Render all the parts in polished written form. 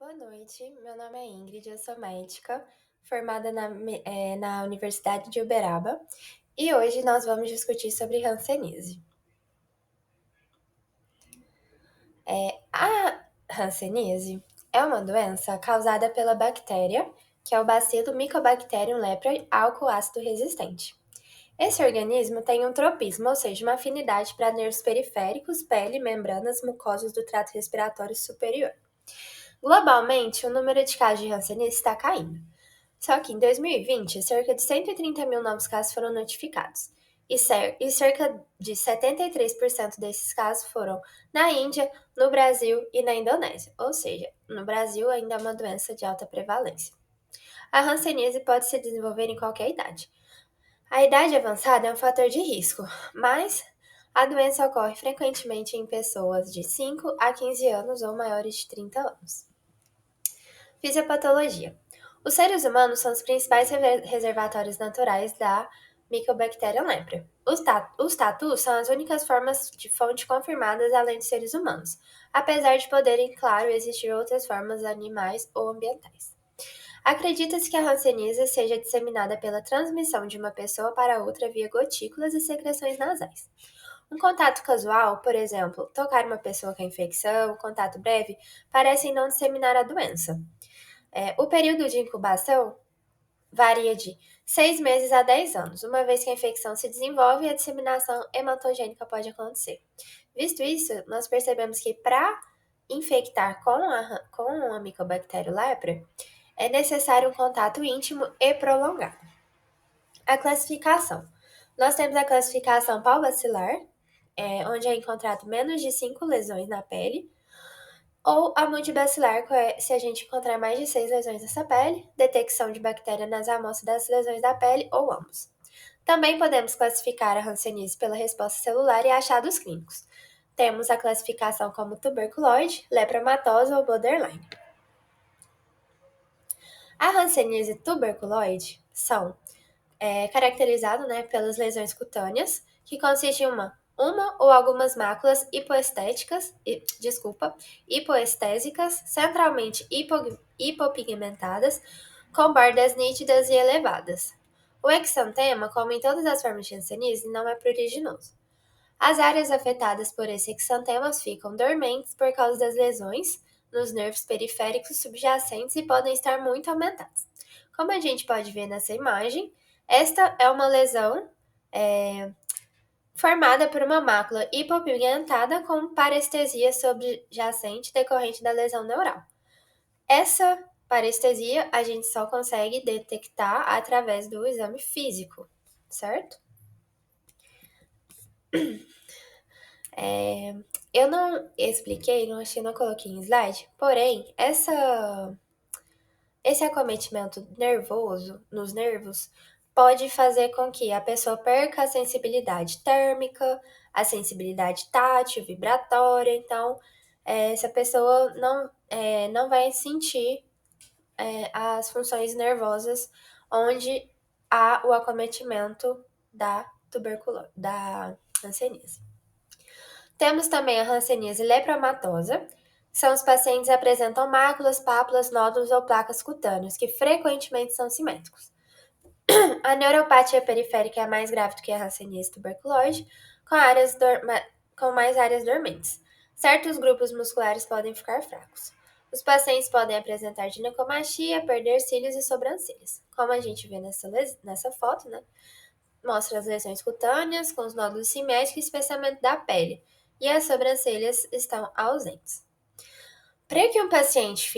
Boa noite, meu nome é Ingrid, eu sou médica, formada na Universidade de Uberaba, e hoje nós vamos discutir sobre hanseníase. A hanseníase é uma doença causada pela bactéria, que é o Bacillus Mycobacterium leprae álcool ácido resistente. Esse organismo tem um tropismo, ou seja, uma afinidade para nervos periféricos, pele, membranas, mucosas do trato respiratório superior. Globalmente, o número de casos de hanseníase está caindo. Só que em 2020, cerca de 130 mil novos casos foram notificados, e cerca de 73% desses casos foram na Índia, no Brasil e na Indonésia, ou seja, no Brasil ainda é uma doença de alta prevalência. A hanseníase pode se desenvolver em qualquer idade. A idade avançada é um fator de risco, mas a doença ocorre frequentemente em pessoas de 5 a 15 anos ou maiores de 30 anos. Fisiopatologia. Os seres humanos são os principais reservatórios naturais da Mycobacterium leprae. Os tatus são as únicas formas de fonte confirmadas além de seres humanos, apesar de poderem, claro, existir outras formas animais ou ambientais. Acredita-se que a hanseníase seja disseminada pela transmissão de uma pessoa para outra via gotículas e secreções nasais. Um contato casual, por exemplo, tocar uma pessoa com infecção, contato breve, parecem não disseminar a doença. O período de incubação varia de 6 meses a 10 anos, uma vez que a infecção se desenvolve e a disseminação hematogênica pode acontecer. Visto isso, nós percebemos que para infectar com a Mycobacterium leprae, é necessário um contato íntimo e prolongado. A classificação. Nós temos a classificação pau-bacilar, onde é encontrado menos de 5 lesões na pele, ou a multibacilar, se a gente encontrar mais de 6 lesões nessa pele, detecção de bactéria nas amostras das lesões da pele ou ambos. Também podemos classificar a hanseníase pela resposta celular e achados clínicos. Temos a classificação como tuberculose, lepromatosa ou borderline. A hanseníase tuberculoide são caracterizadas pelas lesões cutâneas, que consistem em uma ou algumas máculas hipoestésicas, centralmente hipopigmentadas, com bordas nítidas e elevadas. O exantema, como em todas as formas de hanseníase, não é pruriginoso. As áreas afetadas por esse exantemas ficam dormentes por causa das lesões nos nervos periféricos subjacentes e podem estar muito aumentadas. Como a gente pode ver nessa imagem, esta é uma lesão formada por uma mácula hipopigmentada com parestesia subjacente decorrente da lesão neural. Essa parestesia a gente só consegue detectar através do exame físico, certo? Eu não expliquei, não coloquei em slide, porém, esse acometimento nervoso nos nervos pode fazer com que a pessoa perca a sensibilidade térmica, a sensibilidade tátil, vibratória. Então, essa pessoa não vai sentir as funções nervosas onde há o acometimento da tuberculose, da hanseníase. Temos também a hanseníase lepromatosa. São os pacientes que apresentam máculas, pápulas, nódulos ou placas cutâneas, que frequentemente são simétricos. A neuropatia periférica é mais grave do que a hanseníase tuberculose, com mais áreas dormentes. Certos grupos musculares podem ficar fracos. Os pacientes podem apresentar ginecomastia, perder cílios e sobrancelhas. Como a gente vê nessa foto, mostra as lesões cutâneas com os nódulos simétricos e espessamento da pele, e as sobrancelhas estão ausentes. Para que um paciente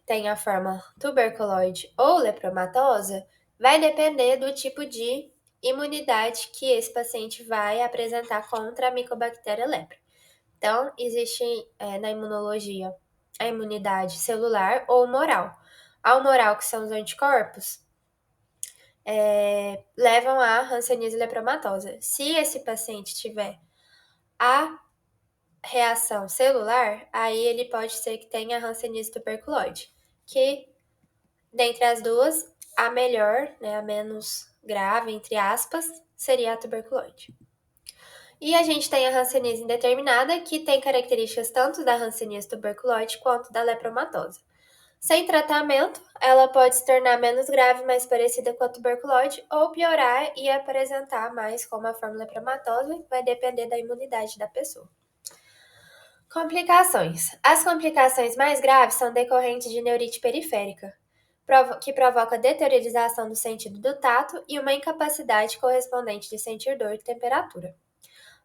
tenha a forma tuberculoide ou lepromatosa, vai depender do tipo de imunidade que esse paciente vai apresentar contra a Mycobacterium leprae. Então, existe na imunologia a imunidade celular ou humoral. A humoral, que são os anticorpos, levam à hanseníase lepromatosa. Se esse paciente tiver a reação celular, aí ele pode ser que tenha hanseníase tuberculoide, que, dentre as duas, a melhor, a menos grave, entre aspas, seria a tuberculoide. E a gente tem a hanseníase indeterminada, que tem características tanto da hanseníase tuberculoide quanto da lepromatosa. Sem tratamento, ela pode se tornar menos grave, mais parecida com a tuberculose, ou piorar e apresentar mais como a forma lepromatosa, vai depender da imunidade da pessoa. Complicações. As complicações mais graves são decorrentes de neurite periférica, que provoca deteriorização do sentido do tato e uma incapacidade correspondente de sentir dor e temperatura.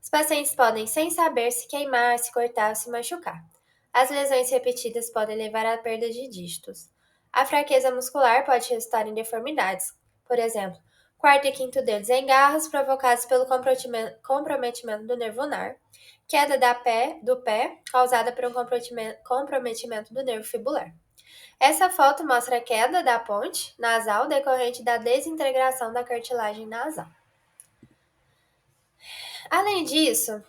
Os pacientes podem, sem saber, se queimar, se cortar ou se machucar. As lesões repetidas podem levar à perda de dígitos. A fraqueza muscular pode resultar em deformidades, por exemplo, quarto e quinto dedos em garras provocados pelo comprometimento do nervo ulnar, queda do pé causada por um comprometimento do nervo fibular. Essa foto mostra a queda da ponte nasal decorrente da desintegração da cartilagem nasal. Além disso,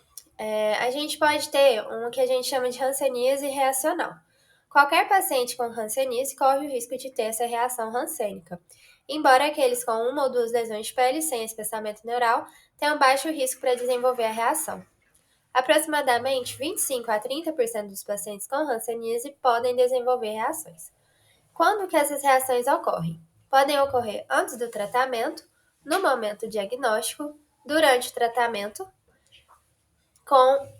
a gente pode ter um que a gente chama de hanseníase reacional. Qualquer paciente com hanseníase corre o risco de ter essa reação hansênica, embora aqueles com uma ou duas lesões de pele sem espessamento neural tenham baixo risco para desenvolver a reação. Aproximadamente 25 a 30% dos pacientes com hanseníase podem desenvolver reações. Quando que essas reações ocorrem? Podem ocorrer antes do tratamento, no momento diagnóstico, durante o tratamento, com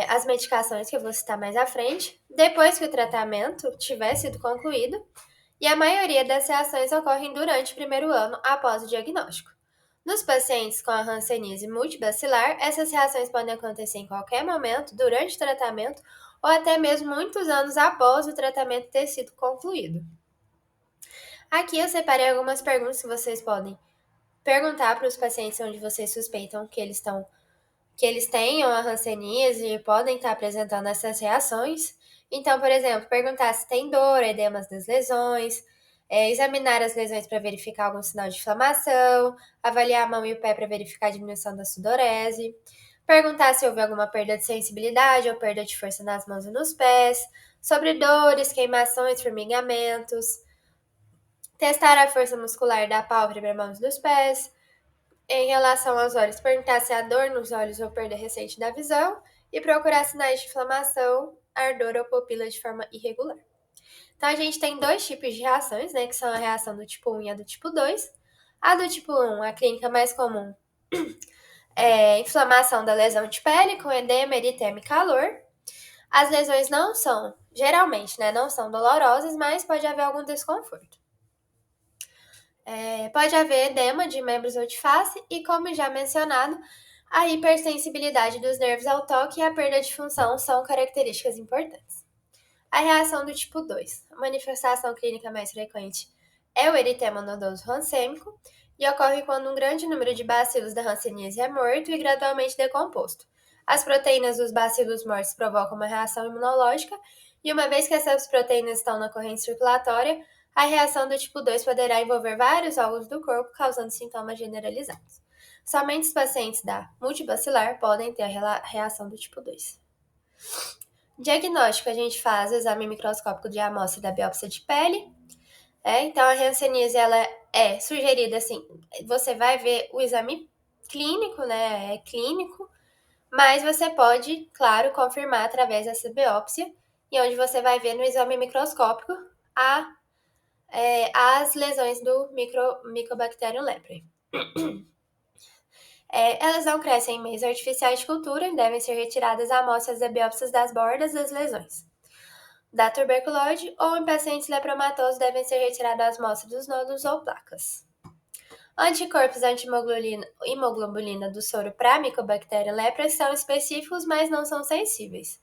as medicações que eu vou citar mais à frente, depois que o tratamento tiver sido concluído, e a maioria das reações ocorrem durante o primeiro ano após o diagnóstico. Nos pacientes com a hanseníase multibacilar, essas reações podem acontecer em qualquer momento, durante o tratamento, ou até mesmo muitos anos após o tratamento ter sido concluído. Aqui eu separei algumas perguntas que vocês podem perguntar para os pacientes onde vocês suspeitam que eles tenham a hanseníase e podem estar apresentando essas reações. Então, por exemplo, perguntar se tem dor, edemas das lesões, examinar as lesões para verificar algum sinal de inflamação, avaliar a mão e o pé para verificar a diminuição da sudorese, perguntar se houve alguma perda de sensibilidade ou perda de força nas mãos e nos pés, sobre dores, queimações, formigamentos, testar a força muscular da pálpebra, mãos e dos pés. Em relação aos olhos, perguntar se há dor nos olhos ou perda recente da visão e procurar sinais de inflamação, ardor ou pupila de forma irregular. Então, a gente tem dois tipos de reações, né, que são a reação do tipo 1 e a do tipo 2. A do tipo 1, a clínica mais comum, é inflamação da lesão de pele com edema, eritema e calor. As lesões não são, geralmente, né, não são dolorosas, mas pode haver algum desconforto. Pode haver edema de membros ou de face e, como já mencionado, a hipersensibilidade dos nervos ao toque e a perda de função são características importantes. A reação do tipo 2. A manifestação clínica mais frequente é o eritema nodoso rancêmico e ocorre quando um grande número de bacilos da hanseníase é morto e gradualmente decomposto. As proteínas dos bacilos mortos provocam uma reação imunológica e, uma vez que essas proteínas estão na corrente circulatória, a reação do tipo 2 poderá envolver vários órgãos do corpo, causando sintomas generalizados. Somente os pacientes da multibacilar podem ter a reação do tipo 2. Diagnóstico: a gente faz o exame microscópico de amostra da biópsia de pele. Então, a hanseníase, ela é sugerida assim, você vai ver o exame clínico, né? É clínico, mas você pode, claro, confirmar através dessa biópsia, e onde você vai ver no exame microscópico as lesões do Mycobacterium leprae. Elas não crescem em meios artificiais de cultura e devem ser retiradas amostras da biópsias das bordas das lesões. Da tuberculose ou em pacientes lepromatosos devem ser retiradas amostras dos nódulos ou placas. Anticorpos anti-hemoglobulina do soro para Mycobacterium leprae são específicos, mas não são sensíveis.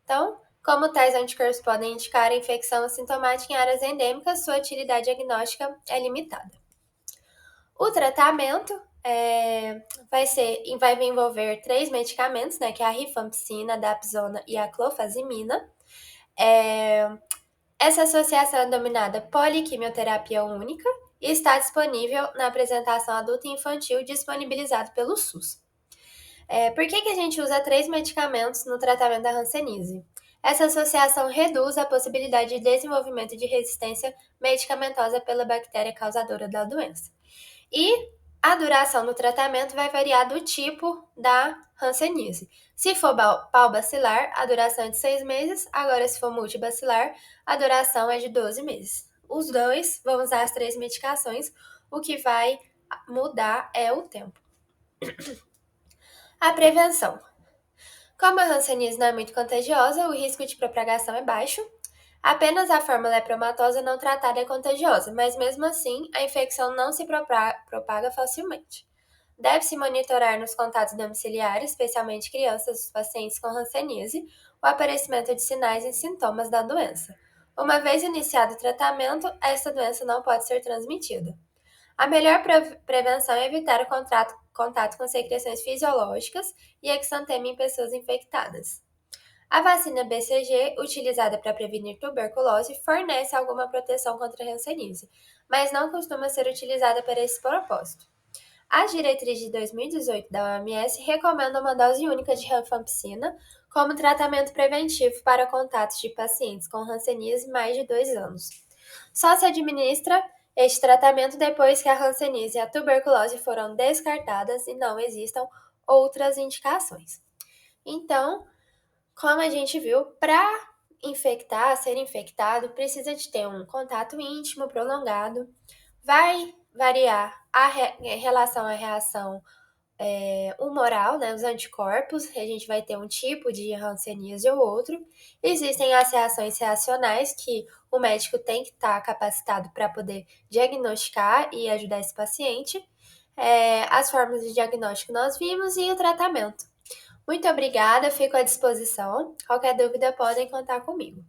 Então, como tais anticorpos podem indicar a infecção assintomática em áreas endêmicas, sua utilidade diagnóstica é limitada. O tratamento vai envolver 3 medicamentos, né, que é a rifampicina, a dapsona e a clofazimina. Essa associação é denominada poliquimioterapia única e está disponível na apresentação adulta e infantil disponibilizado pelo SUS. Por que a gente usa 3 medicamentos no tratamento da hanseníase? Essa associação reduz a possibilidade de desenvolvimento de resistência medicamentosa pela bactéria causadora da doença. E a duração do tratamento vai variar do tipo da hanseníase. Se for pau bacilar, a duração é de 6 meses. Agora, se for multibacilar, a duração é de 12 meses. Os dois vão usar as 3 medicações, o que vai mudar é o tempo. A prevenção. Como a hanseníase não é muito contagiosa, o risco de propagação é baixo. Apenas a forma lepromatosa não tratada é contagiosa, mas mesmo assim, a infecção não se propaga facilmente. Deve-se monitorar nos contatos domiciliares, especialmente crianças dos pacientes com hanseníase, o aparecimento de sinais e sintomas da doença. Uma vez iniciado o tratamento, esta doença não pode ser transmitida. A melhor prevenção é evitar o contato com secreções fisiológicas e exantema em pessoas infectadas. A vacina BCG, utilizada para prevenir tuberculose, fornece alguma proteção contra a hanseníase, mas não costuma ser utilizada para esse propósito. As diretrizes de 2018 da OMS recomendam uma dose única de rifampicina como tratamento preventivo para contatos de pacientes com hanseníase mais de 2 anos. Só se administra este tratamento depois que a hanseníase e a tuberculose foram descartadas e não existam outras indicações. Então, como a gente viu, para ser infectado, precisa de ter um contato íntimo prolongado. Vai variar em relação à reação humoral, né, os anticorpos, a gente vai ter um tipo de hanseníase ou outro. Existem as reações reacionais que o médico tem que estar capacitado para poder diagnosticar e ajudar esse paciente. As formas de diagnóstico nós vimos e o tratamento. Muito obrigada, fico à disposição. Qualquer dúvida podem contar comigo.